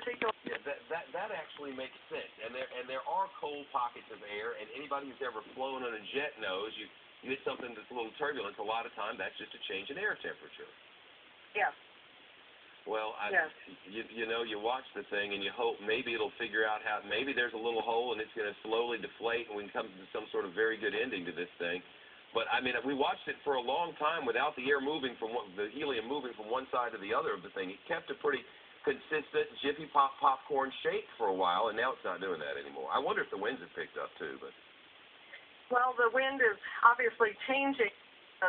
particular. Yeah, that actually makes sense. And there are cold pockets of air, and anybody who's ever flown on a jet knows you hit something that's a little turbulent. A lot of time that's just a change in air temperature. Yes. Well, yes. You know, you watch the thing and you hope maybe it'll figure out how, maybe there's a little hole and it's going to slowly deflate and we can come to some sort of very good ending to this thing. But, I mean, we watched it for a long time without the air moving from the helium moving from one side to the other of the thing. It kept a pretty consistent Jiffy Pop popcorn shape for a while, and now it's not doing that anymore. I wonder if the winds have picked up, too. But well, the wind is obviously changing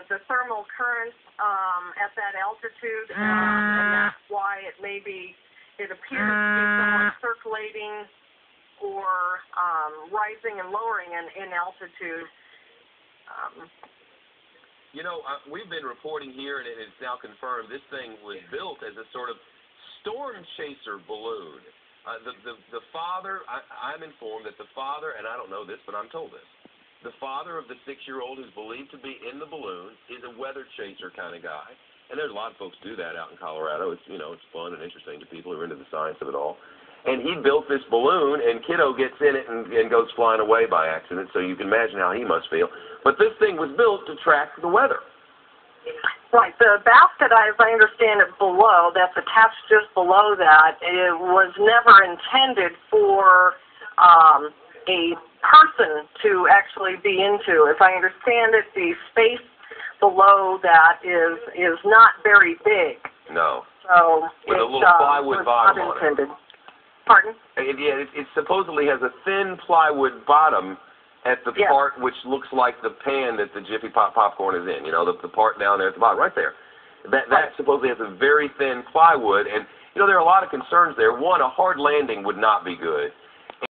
the thermal currents at that altitude, and that's why it appears to be somewhat circulating or rising and lowering in altitude. You know, we've been reporting here, and it's now confirmed, this thing was built as a sort of storm chaser balloon. The father, I'm informed that the father, and I don't know this, but I'm told this, the father of the 6-year-old who's believed to be in the balloon is a weather chaser kind of guy. And there's a lot of folks do that out in Colorado. It's, you know, it's fun and interesting to people who are into the science of it all. And he built this balloon, and kiddo gets in it and goes flying away by accident, so you can imagine how he must feel. But this thing was built to track the weather. Right. The basket, as I understand it, below, that's attached just below that, it was never intended for a person to actually be into. As I understand it, the space below that is not very big. No. So with a little plywood bottom not intended. on it. Pardon? Yeah, it supposedly has a thin plywood bottom at the part which looks like the pan that the Jiffy Pop popcorn is in. You know, the part down there at the bottom, right there. That supposedly has a very thin plywood, and you know there are a lot of concerns there. One, a hard landing would not be good.